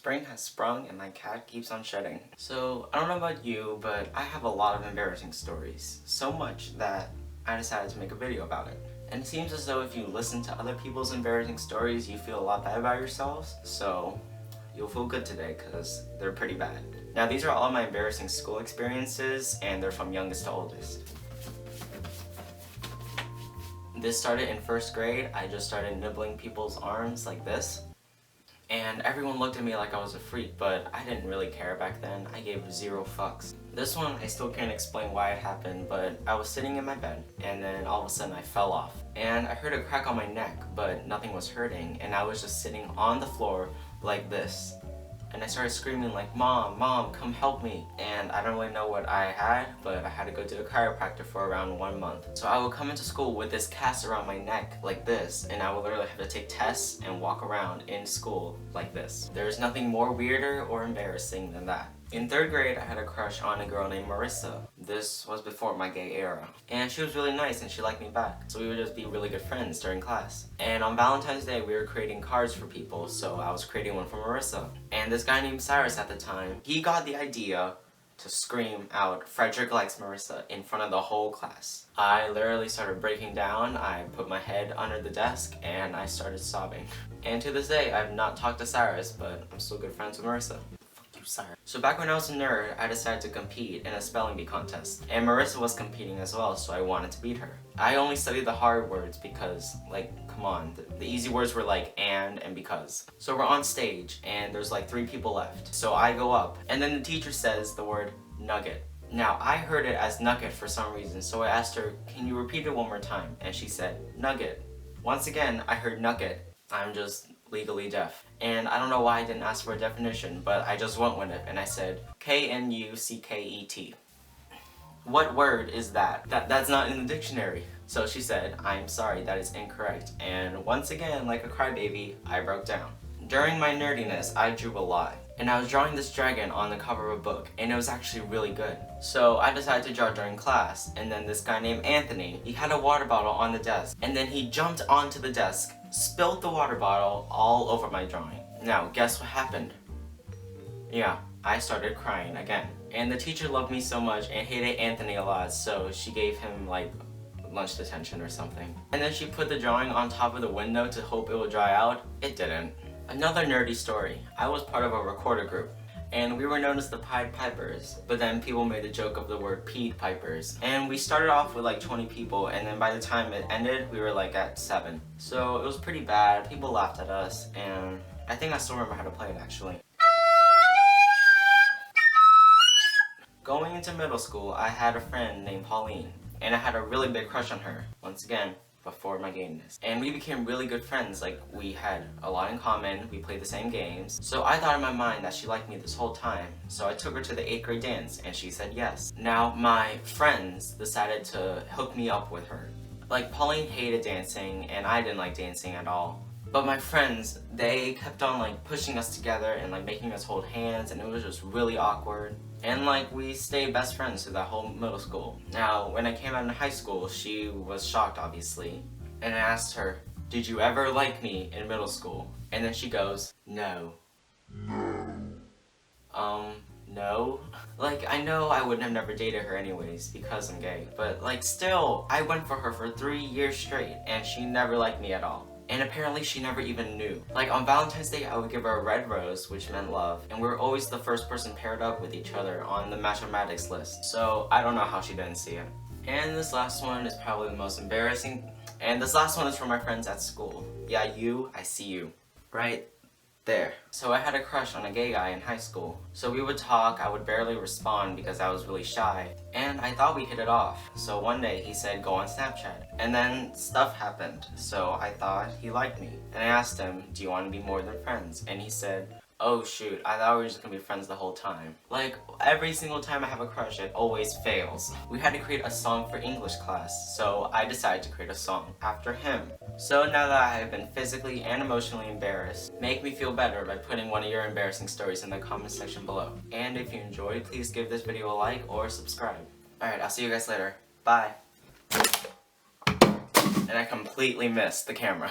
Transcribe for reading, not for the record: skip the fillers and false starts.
Spring has sprung and my cat keeps on shedding. So, I don't know about you, but I have a lot of embarrassing stories. So much that I decided to make a video about it. And it seems as though if you listen to other people's embarrassing stories, you feel a lot bad about yourselves. So, you'll feel good today because they're pretty bad. Now, these are all my embarrassing school experiences, and they're from youngest to oldest. This started in first grade. I just started nibbling people's arms like this. And everyone looked at me like I was a freak, but I didn't really care back then. I gave 0 fucks. This one, I still can't explain why it happened, but I was sitting in my bed, and then all of a sudden I fell off. And I heard a crack on my neck, but nothing was hurting, and I was just sitting on the floor like this. And I started screaming like, Mom, Mom, come help me. And I don't really know what I had, but I had to go to a chiropractor for around 1 month. So I would come into school with this cast around my neck like this, and I would literally have to take tests and walk around in school like this. There's nothing more weirder or embarrassing than that. In 3rd grade, I had a crush on a girl named Marissa. This was before my gay era. And she was really nice and she liked me back. So we would just be really good friends during class. And on Valentine's Day, we were creating cards for people, so I was creating one for Marissa. And this guy named Cyrus at the time, he got the idea to scream out, "Frederic likes Marissa," in front of the whole class. I literally started breaking down. I put my head under the desk and I started sobbing. And to this day, I've not talked to Cyrus, but I'm still good friends with Marissa. So back when I was a nerd, I decided to compete in a spelling bee contest. And Marissa was competing as well, so I wanted to beat her. I only studied the hard words because, like, come on, the easy words were like and because. So we're on stage, and there's like 3 people left. So I go up, and then the teacher says the word nugget. Now, I heard it as nugget for some reason, so I asked her, can you repeat it one more time? And she said, nugget. Once again, I heard nugget. I'm just legally deaf. And I don't know why I didn't ask for a definition, but I just went with it and I said, K-N-U-C-K-E-T. What word is that? That's not in the dictionary. So she said, I'm sorry, that is incorrect. And once again, like a crybaby, I broke down. During my nerdiness, I drew a lot. And I was drawing this dragon on the cover of a book, and it was actually really good. So I decided to draw during class, and then this guy named Anthony, he had a water bottle on the desk, and then he jumped onto the desk, spilled the water bottle all over my drawing. Now, guess what happened? Yeah, I started crying again. And the teacher loved me so much and hated Anthony a lot, so she gave him like lunch detention or something. And then she put the drawing on top of the window to hope it would dry out. It didn't. Another nerdy story. I was part of a recorder group, and we were known as the Pied Pipers, but then people made a joke of the word Peed Pipers. And we started off with like 20 people, and then by the time it ended, we were like at 7. So it was pretty bad. People laughed at us, and I think I still remember how to play it actually. Going into middle school, I had a friend named Pauline, and I had a really big crush on her. Once again, before my gayness. And we became really good friends. Like, we had a lot in common, we played the same games. So I thought in my mind that she liked me this whole time. So I took her to the 8th grade dance and she said yes. Now my friends decided to hook me up with her. Like, Pauline hated dancing and I didn't like dancing at all. But my friends, they kept on like pushing us together and like making us hold hands, and it was just really awkward. And like, we stayed best friends through that whole middle school. Now, when I came out in high school, she was shocked obviously. And I asked her, did you ever like me in middle school? And then she goes, no. No? Like, I know I would have never dated her anyways because I'm gay, but like still, I went for her for 3 years straight and she never liked me at all. And apparently she never even knew. Like, on Valentine's Day, I would give her a red rose, which meant love, and we were always the first person paired up with each other on the mathematics list. So I don't know how she didn't see it. And this last one is probably the most embarrassing. And this last one is for my friends at school. Yeah, you, I see you. Right there. So I had a crush on a gay guy in high school. So we would talk, I would barely respond because I was really shy. And I thought we hit it off. So one day he said go on Snapchat. And then stuff happened. So I thought he liked me. And I asked him, do you want to be more than friends? And he said, oh shoot, I thought we were just gonna be friends the whole time. Like, every single time I have a crush, it always fails. We had to create a song for English class, so I decided to create a song after him. So now that I have been physically and emotionally embarrassed, make me feel better by putting one of your embarrassing stories in the comment section below. And if you enjoyed, please give this video a like or subscribe. Alright, I'll see you guys later. Bye. And I completely missed the camera.